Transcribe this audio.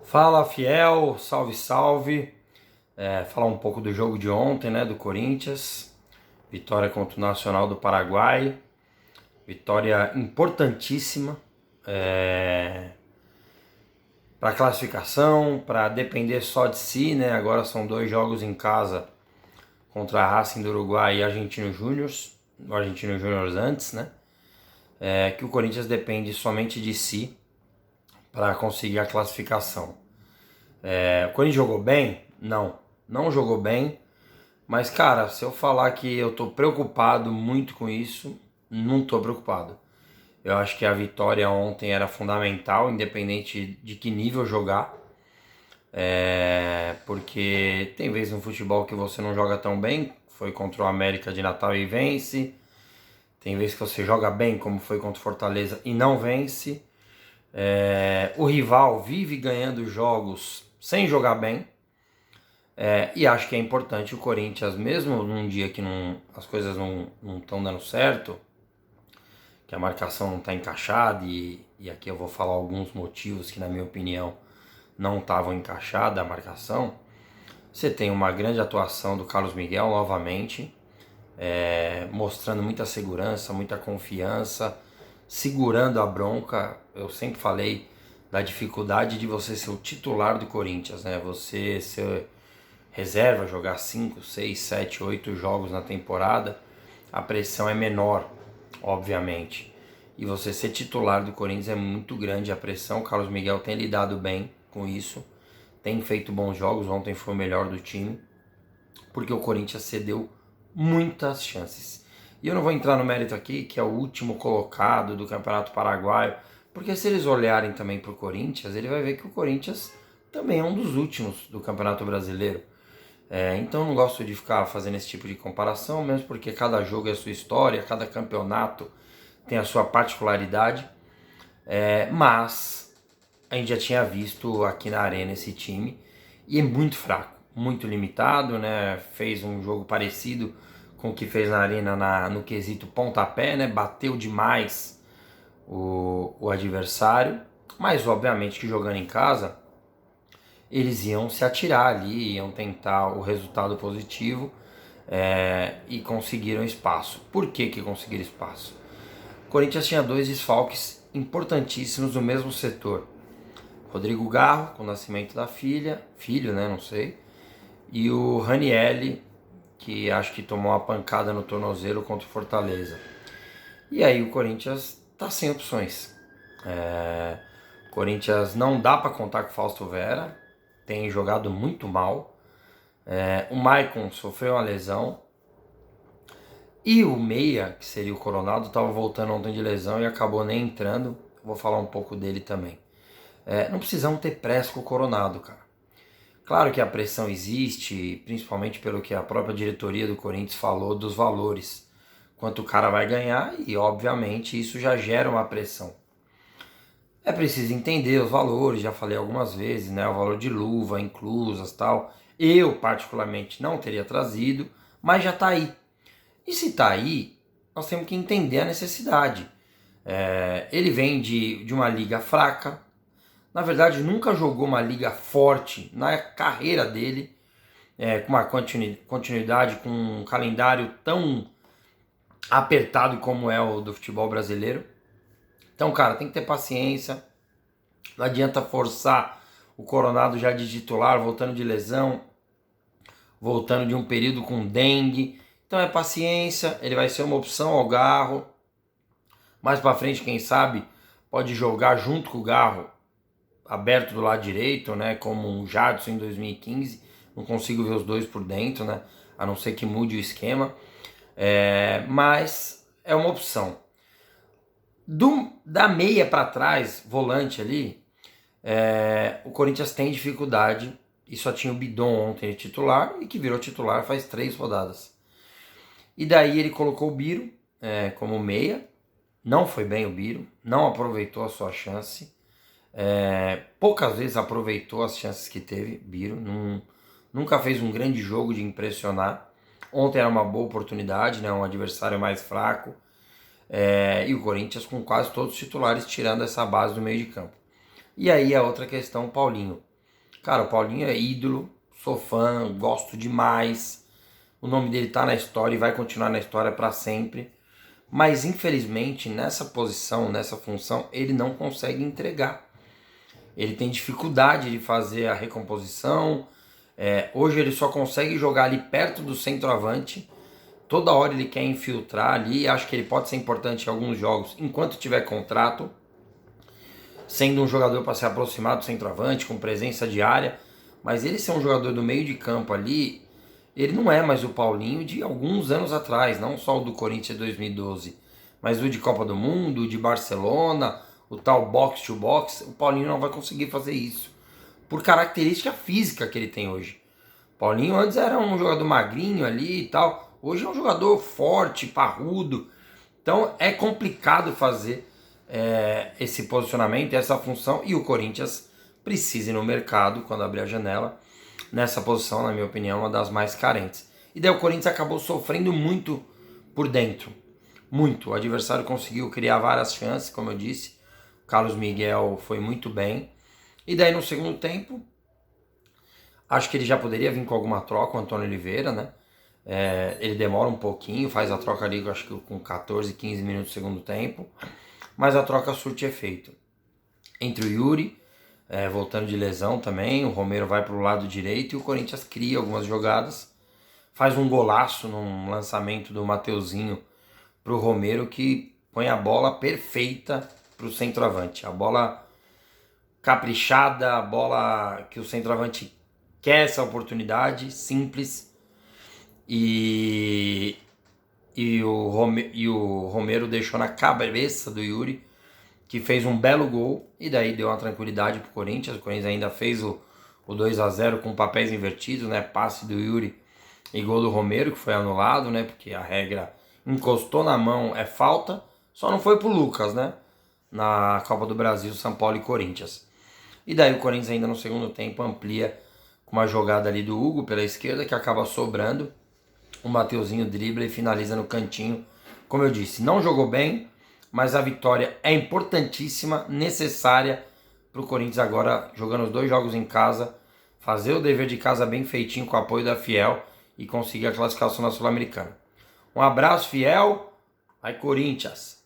Fala, fiel, salve, salve. Falar um pouco do jogo de ontem, né, do Corinthians. Vitória contra o Nacional do Paraguai. Vitória importantíssima para classificação, para depender só de si, né? Agora são 2 jogos em casa contra a Racing do Uruguai e Argentino Júnior. O Argentino Júnior antes, né? Que o Corinthians depende somente de si para conseguir a classificação. O Corinthians jogou bem? Não jogou bem. Mas, cara, se eu falar que eu tô preocupado muito com isso, não tô preocupado. Eu acho que a vitória ontem era fundamental, independente de que nível jogar. Porque tem vezes no futebol que você não joga tão bem, foi contra o América de Natal e vence. Tem vezes que você joga bem, como foi contra o Fortaleza, e não vence. O rival vive ganhando jogos sem jogar bem. E acho que é importante o Corinthians, mesmo num dia que as coisas não estão dando certo, que a marcação não está encaixada, e aqui eu vou falar alguns motivos que, na minha opinião, não estavam encaixados a marcação. Você tem uma grande atuação do Carlos Miguel novamente, mostrando muita segurança, muita confiança, segurando a bronca. Eu sempre falei da dificuldade de você ser o titular do Corinthians, né? Você ser reserva, jogar 5, 6, 7, 8 jogos na temporada, a pressão é menor, obviamente. E você ser titular do Corinthians é muito grande a pressão. O Carlos Miguel tem lidado bem com isso, tem feito bons jogos. Ontem foi o melhor do time, porque o Corinthians cedeu muitas chances. E eu não vou entrar no mérito aqui, que é o último colocado do Campeonato Paraguaio, porque se eles olharem também para o Corinthians, ele vai ver que o Corinthians também é um dos últimos do Campeonato Brasileiro. Então eu não gosto de ficar fazendo esse tipo de comparação, mesmo porque cada jogo é a sua história, cada campeonato tem a sua particularidade. Mas a gente já tinha visto aqui na Arena esse time e é muito fraco, muito limitado, né? Fez um jogo parecido com o que fez na Arena no quesito pontapé, né? Bateu demais o adversário, mas obviamente que jogando em casa eles iam se atirar ali, iam tentar o resultado positivo, e conseguiram espaço. Por que conseguiram espaço? O Corinthians tinha 2 desfalques importantíssimos no mesmo setor. Rodrigo Garro, com o nascimento da filho, né, não sei, e o Ranielli, que acho que tomou uma pancada no tornozelo contra o Fortaleza. E aí o Corinthians tá sem opções. O Corinthians não dá para contar com o Fausto Vera, tem jogado muito mal. O Maicon sofreu uma lesão. E o meia, que seria o Coronado, estava voltando ontem de lesão e acabou nem entrando. Vou falar um pouco dele também. Não precisamos ter pressa com o Coronado, cara. Claro que a pressão existe, principalmente pelo que a própria diretoria do Corinthians falou dos valores. Quanto o cara vai ganhar, e obviamente isso já gera uma pressão. É preciso entender os valores, já falei algumas vezes, né? O valor de luva, inclusas, tal. Eu, particularmente, não teria trazido, mas já está aí. E se está aí, nós temos que entender a necessidade. Ele vem de uma liga fraca. Na verdade, nunca jogou uma liga forte na carreira dele, com uma continuidade, com um calendário tão apertado como é o do futebol brasileiro. Então, cara, tem que ter paciência. Não adianta forçar o Coronado já de titular, voltando de lesão, voltando de um período com dengue. Então é paciência, ele vai ser uma opção ao Garro. Mais pra frente, quem sabe, pode jogar junto com o Garro, aberto do lado direito, né? Como um Jadson em 2015. Não consigo ver os dois por dentro, né? A não ser que mude o esquema. Mas é uma opção. Da meia para trás, volante ali, o Corinthians tem dificuldade. E só tinha o Bidon ontem de titular, e que virou titular faz 3 rodadas. E daí ele colocou o Biro como meia. Não foi bem o Biro, não aproveitou a sua chance. Poucas vezes aproveitou as chances que teve, Biro. Nunca fez um grande jogo de impressionar. Ontem era uma boa oportunidade, né? Um adversário mais fraco. E o Corinthians com quase todos os titulares, tirando essa base do meio de campo. E aí a outra questão, o Paulinho. Cara, o Paulinho é ídolo, sou fã, gosto demais. O nome dele tá na história e vai continuar na história para sempre. Mas infelizmente nessa posição, nessa função, ele não consegue entregar. Ele tem dificuldade de fazer a recomposição. Hoje ele só consegue jogar ali perto do centroavante. Toda hora ele quer infiltrar ali. Acho que ele pode ser importante em alguns jogos enquanto tiver contrato, sendo um jogador para se aproximar do centroavante, com presença diária. Mas ele ser um jogador do meio de campo ali, ele não é mais o Paulinho de alguns anos atrás, não só o do Corinthians de 2012, mas o de Copa do Mundo, o de Barcelona, o tal box to box. O Paulinho não vai conseguir fazer isso, por característica física que ele tem hoje. O Paulinho antes era um jogador magrinho ali e tal, hoje é um jogador forte, parrudo. Então é complicado fazer esse posicionamento, essa função, e o Corinthians precisa ir no mercado quando abrir a janela. Nessa posição, na minha opinião, uma das mais carentes. E daí o Corinthians acabou sofrendo muito por dentro. Muito. O adversário conseguiu criar várias chances, como eu disse. O Carlos Miguel foi muito bem. E daí no segundo tempo, acho que ele já poderia vir com alguma troca, o Antônio Oliveira, né? Ele demora um pouquinho, faz a troca ali, acho que com 14, 15 minutos do segundo tempo. Mas a troca surte efeito. Entre o Yuri, voltando de lesão também, o Romero vai para o lado direito e o Corinthians cria algumas jogadas. Faz um golaço num lançamento do Mateuzinho para o Romero, que põe a bola perfeita para o centroavante. A bola caprichada, a bola que o centroavante quer essa oportunidade, simples. E o Romero deixou na cabeça do Yuri, que fez um belo gol, e daí deu uma tranquilidade pro Corinthians. O Corinthians ainda fez o 2-0 com papéis invertidos, né? Passe do Yuri e gol do Romero, que foi anulado, né? Porque a regra encostou na mão, é falta. Só não foi pro Lucas, né? Na Copa do Brasil, São Paulo e Corinthians. E daí o Corinthians ainda no segundo tempo amplia com uma jogada ali do Hugo pela esquerda, que acaba sobrando. O Mateuzinho dribla e finaliza no cantinho. Como eu disse, não jogou bem, mas a vitória é importantíssima, necessária para o Corinthians agora, jogando os 2 jogos em casa, fazer o dever de casa bem feitinho com o apoio da Fiel e conseguir a classificação na Sul-Americana. Um abraço, Fiel. Vai, Corinthians!